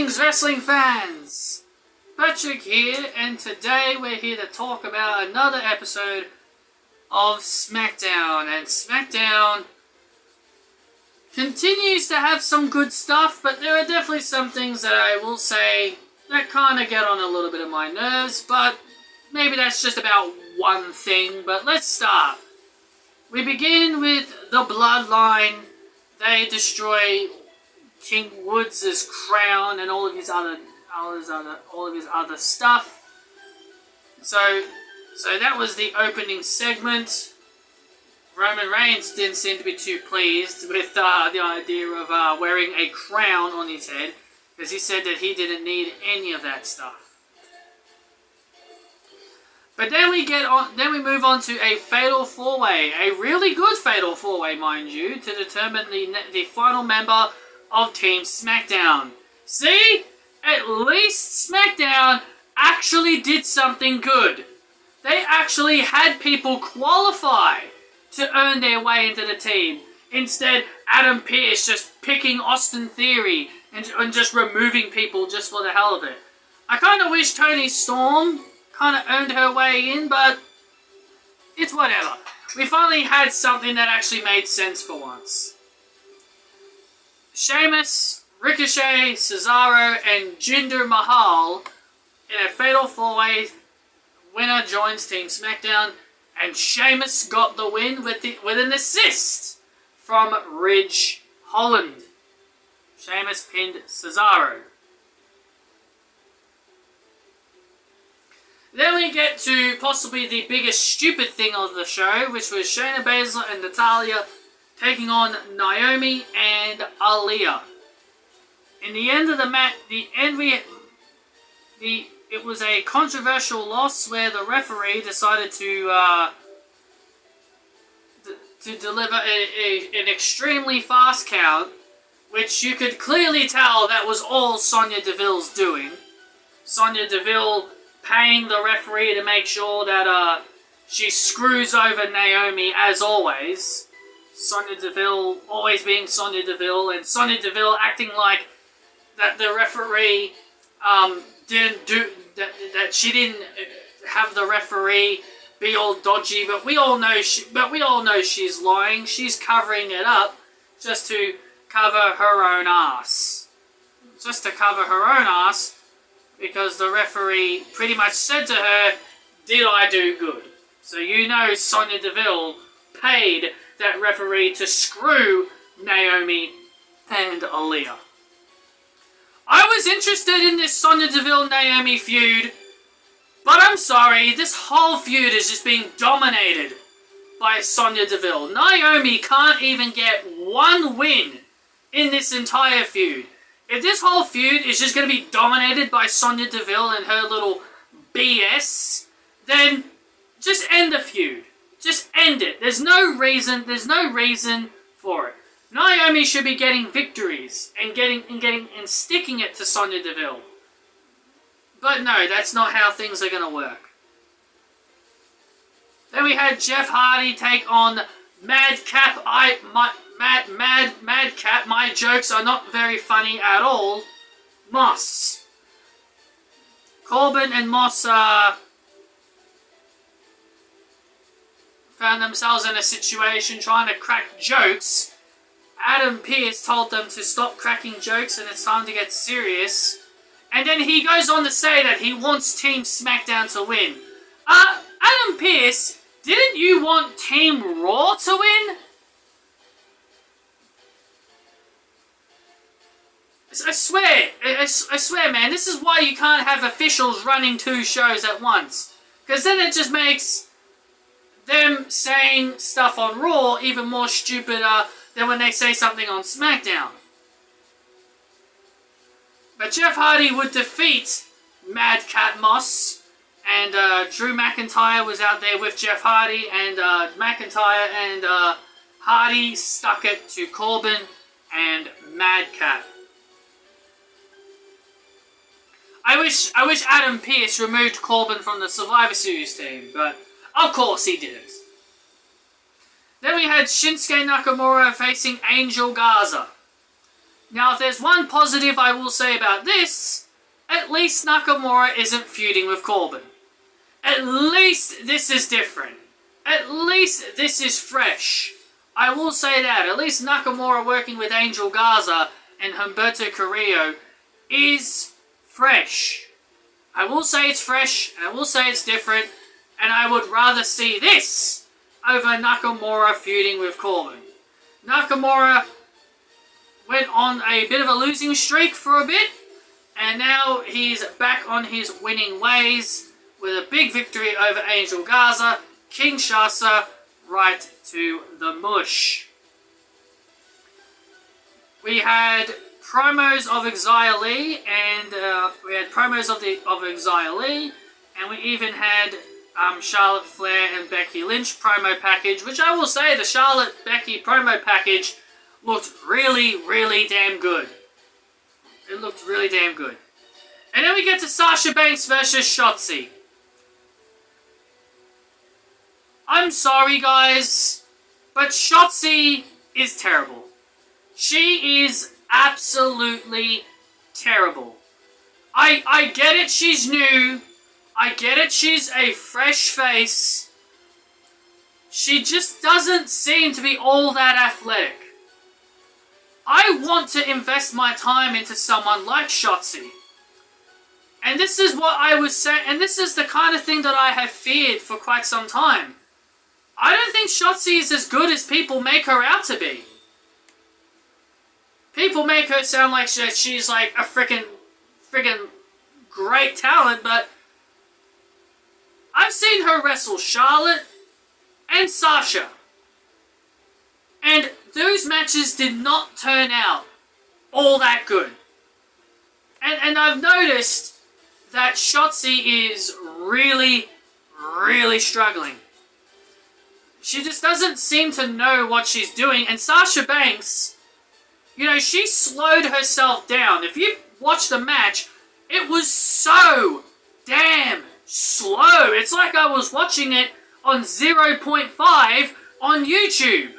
Greetings, wrestling fans! Patrick here, and today we're here to talk about another episode of Smackdown. And Smackdown continues to have some good stuff, but there are definitely some things that I will say that kind of get on a little bit of my nerves, but maybe that's just about one thing. But let's start. We begin with the Bloodline. They destroy King Woods' crown and all of his other stuff. So that was the opening segment. Roman Reigns didn't seem to be too pleased with the idea of wearing a crown on his head, because he said that he didn't need any of that stuff. But then we move on to a fatal four-way, a really good fatal four-way, mind you, to determine the final member of Team Smackdown. See? At least Smackdown actually did something good. They actually had people qualify to earn their way into the team. Instead, Adam Pearce just picking Austin Theory and just removing people just for the hell of it. I kind of wish Toni Storm kind of earned her way in, but it's whatever. We finally had something that actually made sense for once. Sheamus, Ricochet, Cesaro, and Jinder Mahal in a fatal four-way. Winner joins Team Smackdown, and Sheamus got the win with an assist from Ridge Holland. Sheamus pinned Cesaro. Then we get to possibly the biggest stupid thing of the show, which was Shayna, Basil, and Natalya taking on Naomi and Aaliyah. In the end of the match, it was a controversial loss where the referee decided to deliver an extremely fast count, which you could clearly tell that was all Sonya Deville's doing. Sonya Deville paying the referee to make sure that she screws over Naomi as always. Sonya Deville always being Sonya Deville, and Sonya Deville acting like that the referee didn't do that she didn't have the referee be all dodgy, but we all know she's lying. She's covering it up just to cover her own ass. Just to cover her own ass, because the referee pretty much said to her, "Did I do good?" So you know Sonya Deville paid that referee to screw Naomi and Aaliyah. I was interested in this Sonya Deville-Naomi feud, but I'm sorry, this whole feud is just being dominated by Sonya Deville. Naomi can't even get one win in this entire feud. If this whole feud is just going to be dominated by Sonya Deville and her little BS, then just end the feud. Just end it. There's no reason for it. Naomi should be getting victories and sticking it to Sonya Deville. But no, that's not how things are going to work. Then we had Jeff Hardy take on Madcap. Madcap. My jokes are not very funny at all. Moss. Corbin and Moss found themselves in a situation trying to crack jokes. Adam Pearce told them to stop cracking jokes and it's time to get serious. And then he goes on to say that he wants Team Smackdown to win. Adam Pearce, didn't you want Team Raw to win? I swear, man, this is why you can't have officials running two shows at once. Because then it just makes them saying stuff on Raw even more stupider than when they say something on Smackdown. But Jeff Hardy would defeat Madcap Moss, and Drew McIntyre was out there with Jeff Hardy, and McIntyre and Hardy stuck it to Corbin and Madcap. I wish Adam Pearce removed Corbin from the Survivor Series team, but of course he didn't. Then we had Shinsuke Nakamura facing Angel Garza. Now, if there's one positive I will say about this, at least Nakamura isn't feuding with Corbin. At least this is different. At least this is fresh. I will say that. At least Nakamura working with Angel Garza and Humberto Carrillo is fresh. I will say it's fresh, and I will say it's different, and I would rather see this over Nakamura feuding with Corbin. Nakamura went on a bit of a losing streak for a bit, and now he's back on his winning ways with a big victory over Angel Garza, Kinshasa, right to the mush. We had promos of Xia Li, and and we even had Charlotte Flair and Becky Lynch promo package, which I will say the Charlotte-Becky promo package looked really, really damn good. It looked really damn good. And then we get to Sasha Banks versus Shotzi. I'm sorry, guys, but Shotzi is terrible. She is absolutely terrible. I get it, she's new. I get it, she's a fresh face. She just doesn't seem to be all that athletic. I want to invest my time into someone like Shotzi. And this is what I was saying, and this is the kind of thing that I have feared for quite some time. I don't think Shotzi is as good as people make her out to be. People make her sound like she's like a freaking great talent, but I've seen her wrestle Charlotte and Sasha. And those matches did not turn out all that good. And I've noticed that Shotzi is really, really struggling. She just doesn't seem to know what she's doing. And Sasha Banks, you know, she slowed herself down. If you watch the match, it was so damn slow. It's like I was watching it on 0.5 on YouTube.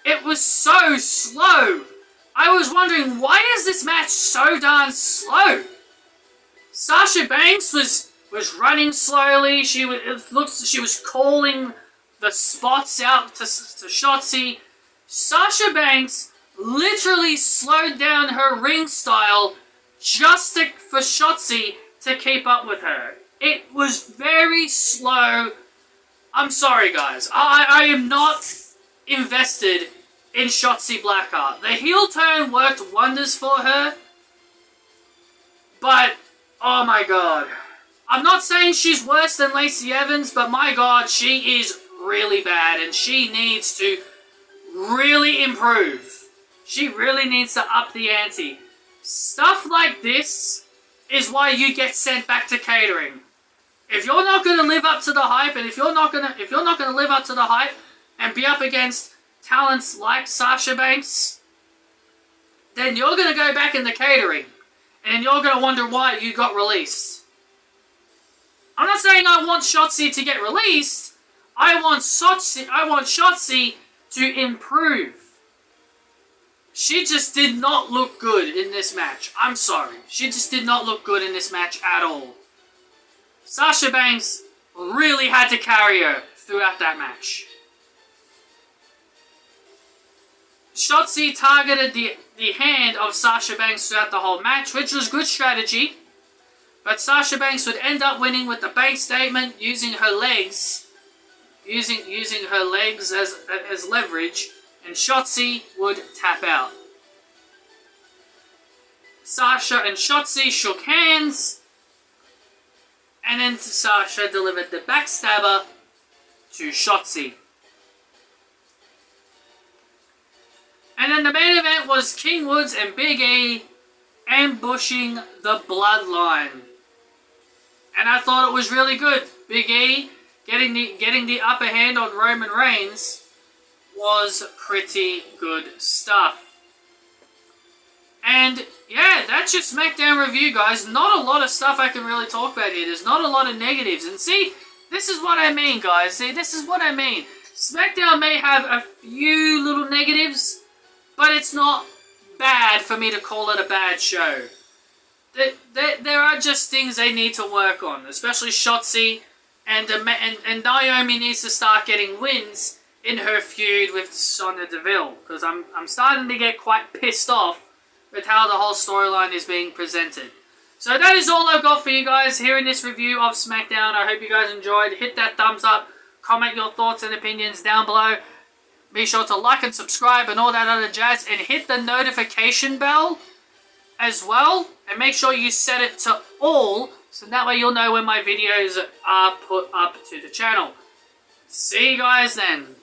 It was so slow. I was wondering, why is this match so darn slow? Sasha Banks was running slowly. She was calling the spots out to Shotzi. Sasha Banks literally slowed down her ring style just for Shotzi to keep up with her. It was very slow. I'm sorry, guys. I am not invested in Shotzi Blackheart. The heel turn worked wonders for her, but oh my god. I'm not saying she's worse than Lacey Evans, but my god, she is really bad, and she needs to really improve. She really needs to up the ante. Stuff like this is why you get sent back to catering. If you're not going to live up to the hype, and if you're not going to live up to the hype and be up against talents like Sasha Banks, then you're going to go back in the catering, and you're going to wonder why you got released. I'm not saying I want Shotzi to get released. I want Shotzi to improve. She just did not look good in this match. I'm sorry. She just did not look good in this match at all. Sasha Banks really had to carry her throughout that match. Shotzi targeted the hand of Sasha Banks throughout the whole match, which was good strategy. But Sasha Banks would end up winning with the bank statement, using her legs, using her legs as leverage, and Shotzi would tap out. Sasha and Shotzi shook hands, and then Sasha delivered the backstabber to Shotzi. And then the main event was King Woods and Big E ambushing the Bloodline. And I thought it was really good. Big E getting the upper hand on Roman Reigns was pretty good stuff. And yeah, that's your Smackdown review, guys. Not a lot of stuff I can really talk about here. There's not a lot of negatives. And see, this is what I mean, guys. See, this is what I mean. Smackdown may have a few little negatives, but it's not bad for me to call it a bad show. There are just things they need to work on, especially Shotzi, and Naomi needs to start getting wins in her feud with Sonya Deville, because I'm starting to get quite pissed off with how the whole storyline is being presented. So that is all I've got for you guys here in this review of Smackdown. I hope you guys enjoyed. Hit that thumbs up, comment your thoughts and opinions down below. Be sure to like and subscribe and all that other jazz, and hit the notification bell as well, and make sure you set it to all, so that way you'll know when my videos are put up to the channel. See you guys then.